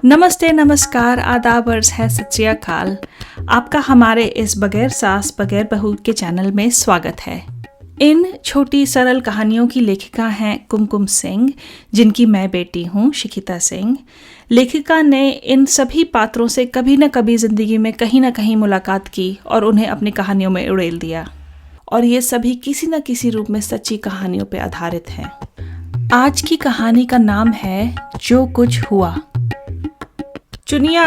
नमस्ते, नमस्कार, आदाब, अर्ज़ है, सत श्री अकाल। आपका हमारे इस बगैर सास बगैर बहू के चैनल में स्वागत है। इन छोटी सरल कहानियों की लेखिका हैं कुमकुम सिंह, जिनकी मैं बेटी हूँ शिखिता सिंह। लेखिका ने इन सभी पात्रों से कभी न कभी ज़िंदगी में कहीं न कहीं मुलाकात की और उन्हें अपनी कहानियों में उड़ेल दिया, और ये सभी किसी न किसी रूप में सच्ची कहानियों पर आधारित हैं। आज की कहानी का नाम है जो कुछ हुआ। चुनिया,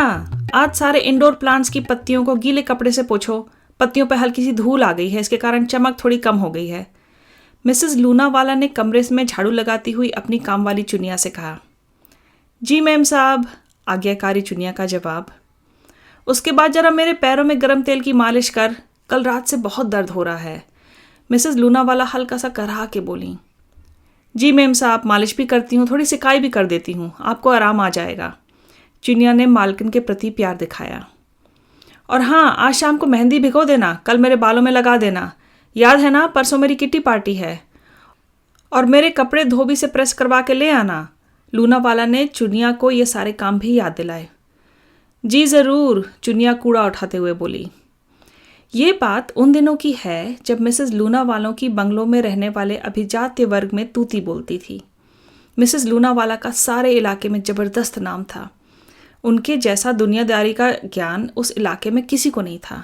आज सारे इंडोर प्लांट्स की पत्तियों को गीले कपड़े से पोंछो। पत्तियों पर हल्की सी धूल आ गई है, इसके कारण चमक थोड़ी कम हो गई है। मिसेस लूनावाला ने कमरे में झाड़ू लगाती हुई अपनी काम वाली चुनिया से कहा। जी मैम साहब, आज्ञाकारी चुनिया का जवाब। उसके बाद जरा मेरे पैरों में गर्म तेल की मालिश कर, कल रात से बहुत दर्द हो रहा है। मिसेस लूनावाला हल्का सा करहा के बोली। जी मैम साहब, मालिश भी करती हूँ, थोड़ी सिकाई भी कर देती हूँ, आपको आराम आ जाएगा। चुनिया ने मालकिन के प्रति प्यार दिखाया। और हाँ, आज शाम को मेहंदी भिगो देना, कल मेरे बालों में लगा देना। याद है ना, परसों मेरी किट्टी पार्टी है। और मेरे कपड़े धोबी से प्रेस करवा के ले आना। लूनावाला ने चुनिया को ये सारे काम भी याद दिलाए। जी ज़रूर, चुनिया कूड़ा उठाते हुए बोली। ये बात उन दिनों की है जब मिसेस लूनावालों की बंगलों में रहने वाले अभिजात्य वर्ग में तूती बोलती थी। मिसेस लूनावाला का सारे इलाके में ज़बरदस्त नाम था। उनके जैसा दुनियादारी का ज्ञान उस इलाके में किसी को नहीं था।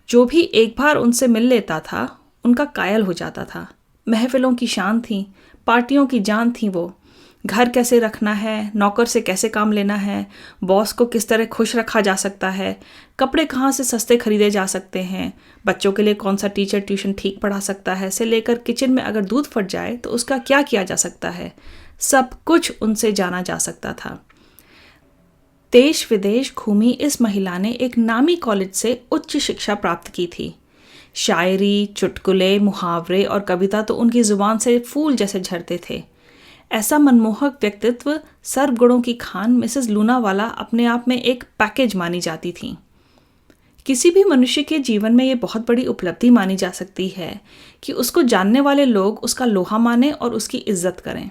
जो भी एक बार उनसे मिल लेता था, उनका कायल हो जाता था। महफिलों की शान थी, पार्टियों की जान थी वो। घर कैसे रखना है, नौकर से कैसे काम लेना है, बॉस को किस तरह खुश रखा जा सकता है, कपड़े कहाँ से सस्ते खरीदे जा सकते हैं, बच्चों के लिए कौन सा टीचर ट्यूशन ठीक पढ़ा सकता है, से लेकर किचन में अगर दूध फट जाए तो उसका क्या किया जा सकता है, सब कुछ उनसे जाना जा सकता था। देश विदेश घूमी इस महिला ने एक नामी कॉलेज से उच्च शिक्षा प्राप्त की थी। शायरी, चुटकुले, मुहावरे और कविता तो उनकी जुबान से फूल जैसे झरते थे। ऐसा मनमोहक व्यक्तित्व, सर्वगुणों की खान मिसेस लूनावाला अपने आप में एक पैकेज मानी जाती थी। किसी भी मनुष्य के जीवन में ये बहुत बड़ी उपलब्धि मानी जा सकती है कि उसको जानने वाले लोग उसका लोहा माने और उसकी इज्जत करें।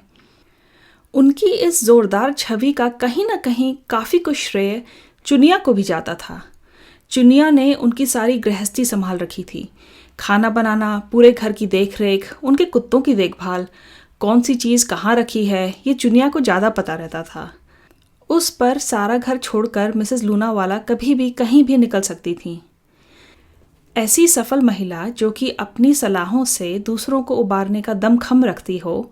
उनकी इस जोरदार छवि का कहीं ना कहीं काफ़ी कुछ श्रेय चुनिया को भी जाता था। चुनिया ने उनकी सारी गृहस्थी संभाल रखी थी। खाना बनाना, पूरे घर की देखरेख, उनके कुत्तों की देखभाल, कौन सी चीज़ कहाँ रखी है, ये चुनिया को ज़्यादा पता रहता था। उस पर सारा घर छोड़कर मिसेस लूनावाला कभी भी कहीं भी निकल सकती थी। ऐसी सफल महिला जो कि अपनी सलाहों से दूसरों को उबारने का दमखम रखती हो,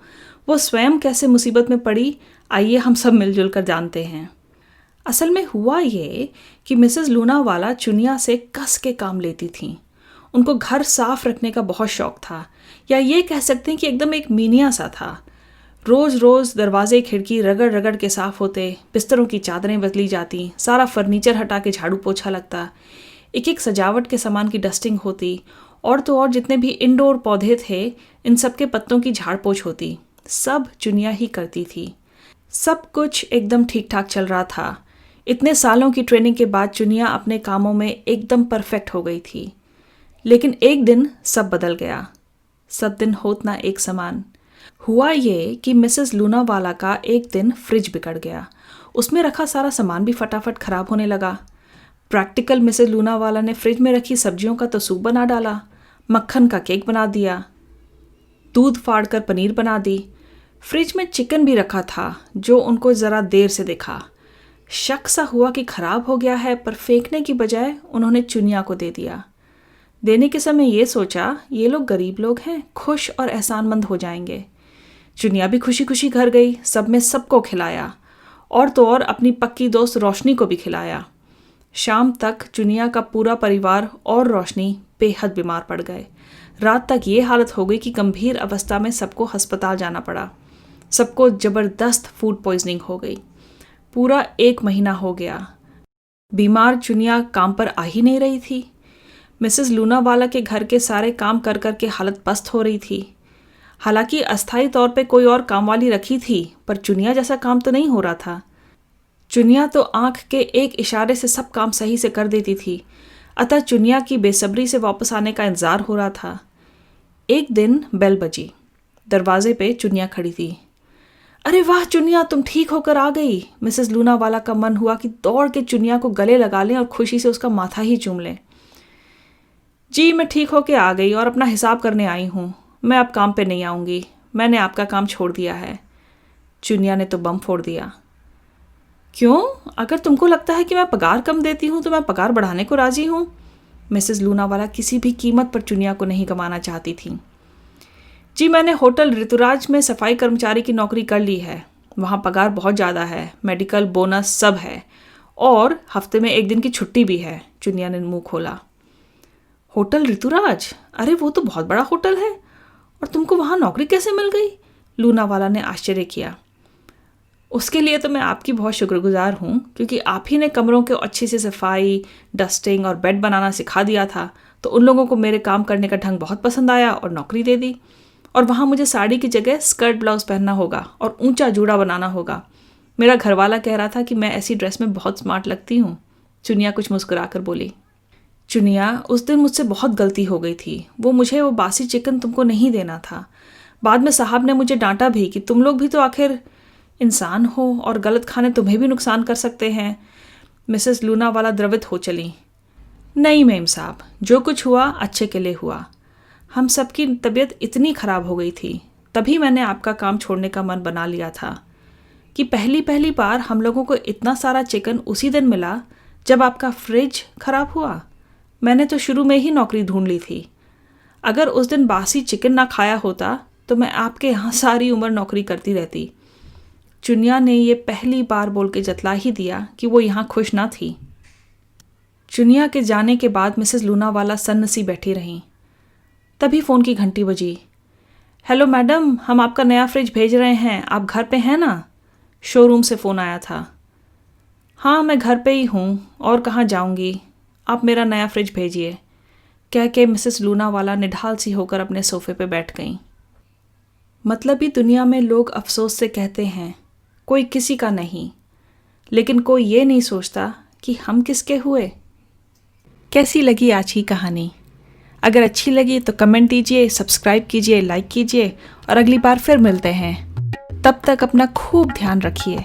वो स्वयं कैसे मुसीबत में पड़ी, आइए हम सब मिलजुल कर जानते हैं। असल में हुआ ये कि मिसेस लूनावाला चुनिया से कस के काम लेती थीं। उनको घर साफ रखने का बहुत शौक था, या ये कह सकते हैं कि एकदम एक मीनिया सा था। रोज़ रोज़ दरवाजे खिड़की रगड़ रगड़ के साफ़ होते, बिस्तरों की चादरें बदली जाती, सारा फर्नीचर हटा के झाड़ू पोछा लगता, एक एक सजावट के सामान की डस्टिंग होती, और तो और जितने भी इंडोर पौधे थे इन सब के पत्तों की झाड़ पोछ होती। सब चुनिया ही करती थी। सब कुछ एकदम ठीक ठाक चल रहा था। इतने सालों की ट्रेनिंग के बाद चुनिया अपने कामों में एकदम परफेक्ट हो गई थी। लेकिन एक दिन सब बदल गया। सब दिन होत ना एक समान। हुआ ये कि मिसेस लूनावाला का एक दिन फ्रिज बिगड़ गया। उसमें रखा सारा सामान भी फटाफट खराब होने लगा। प्रैक्टिकल मिसेस लूनावाला ने फ्रिज में रखी सब्जियों का तो सूप बना डाला, मक्खन का केक बना दिया, दूध फाड़ कर पनीर बना दी। फ्रिज में चिकन भी रखा था जो उनको ज़रा देर से दिखा। शक सा हुआ कि ख़राब हो गया है, पर फेंकने की बजाय उन्होंने चुनिया को दे दिया। देने के समय ये सोचा, ये लोग गरीब लोग हैं, खुश और एहसानमंद हो जाएंगे। चुनिया भी खुशी खुशी घर गई, सब में सबको खिलाया, और तो और अपनी पक्की दोस्त रोशनी को भी खिलाया। शाम तक चुनिया का पूरा परिवार और रोशनी बेहद बीमार पड़ गए। रात तक ये हालत हो गई कि गंभीर अवस्था में सबको अस्पताल जाना पड़ा। सबको ज़बरदस्त फूड पॉइजनिंग हो गई। पूरा 1 महीना हो गया। बीमार चुनिया काम पर आ ही नहीं रही थी। मिसेस लूनावाला के घर के सारे काम कर कर के हालत पस्त हो रही थी। हालांकि अस्थायी तौर पे कोई और कामवाली रखी थी, पर चुनिया जैसा काम तो नहीं हो रहा था। चुनिया तो आंख के एक इशारे से सब काम सही से कर देती थी। अतः चुनिया की बेसब्री से वापस आने का इंतजार हो रहा था। एक दिन बेल बजी। दरवाजे पे चुनिया खड़ी थी। अरे वाह चुनिया, तुम ठीक होकर आ गई। मिसेस लूनावाला का मन हुआ कि दौड़ के चुनिया को गले लगा लें और खुशी से उसका माथा ही चूम लें। जी मैं ठीक होकर आ गई और अपना हिसाब करने आई हूँ। मैं अब काम पे नहीं आऊँगी, मैंने आपका काम छोड़ दिया है। चुनिया ने तो बम फोड़ दिया। क्यों? अगर तुमको लगता है कि मैं पगार कम देती हूँ तो मैं पगार बढ़ाने को राजी हूँ। मिसेस लूनावाला किसी भी कीमत पर चुनिया को नहीं गंवाना चाहती थी। जी मैंने होटल ऋतुराज में सफाई कर्मचारी की नौकरी कर ली है। वहाँ पगार बहुत ज़्यादा है, मेडिकल बोनस सब है और हफ्ते में 1 दिन की छुट्टी भी है। चुनिया ने मुंह खोला। होटल ऋतुराज? अरे वो तो बहुत बड़ा होटल है, और तुमको वहाँ नौकरी कैसे मिल गई? लूनावाला ने आश्चर्य किया। उसके लिए तो मैं आपकी बहुत शुक्रगुजार हूँ, क्योंकि आप ही ने कमरों के अच्छी से सफाई, डस्टिंग और बेड बनाना सिखा दिया था। तो उन लोगों को मेरे काम करने का ढंग बहुत पसंद आया और नौकरी दे दी। और वहाँ मुझे साड़ी की जगह स्कर्ट ब्लाउज पहनना होगा और ऊंचा जूड़ा बनाना होगा। मेरा घरवाला कह रहा था कि मैं ऐसी ड्रेस में बहुत स्मार्ट लगती हूँ। चुनिया कुछ मुस्कुराकर बोली। चुनिया, उस दिन मुझसे बहुत गलती हो गई थी। मुझे वो बासी चिकन तुमको नहीं देना था। बाद में साहब ने मुझे डांटा भी कि तुम लोग भी तो आखिर इंसान हो और गलत खाने तुम्हें भी नुकसान कर सकते हैं। मिसेस लूनावाला द्रवित हो चली। नहीं मेम साहब, जो कुछ हुआ अच्छे के लिए हुआ। हम सबकी तबीयत इतनी ख़राब हो गई थी, तभी मैंने आपका काम छोड़ने का मन बना लिया था कि पहली बार हम लोगों को इतना सारा चिकन उसी दिन मिला जब आपका फ्रिज ख़राब हुआ। मैंने तो शुरू में ही नौकरी ढूंढ ली थी। अगर उस दिन बासी चिकन ना खाया होता तो मैं आपके यहाँ सारी उम्र नौकरी करती रहती। चुनिया ने ये पहली बार बोल के जतला ही दिया कि वो यहाँ खुश ना थी। चुनिया के जाने के बाद मिसेस लूनावाला सन्नसी बैठी रहीं। तभी फ़ोन की घंटी बजी। हेलो मैडम, हम आपका नया फ्रिज भेज रहे हैं, आप घर पे हैं ना? शोरूम से फ़ोन आया था। हाँ मैं घर पे ही हूँ, और कहाँ जाऊँगी। आप मेरा नया फ्रिज भेजिए, कह के मिसेस लूनावाला निढाल सी होकर अपने सोफे पे बैठ गईं। मतलबी दुनिया में लोग अफसोस से कहते हैं कोई किसी का नहीं, लेकिन कोई ये नहीं सोचता कि हम किसके हुए। कैसी लगी आज की कहानी? अगर अच्छी लगी तो कमेंट दीजिए, सब्सक्राइब कीजिए, लाइक कीजिए और अगली बार फिर मिलते हैं। तब तक अपना खूब ध्यान रखिए।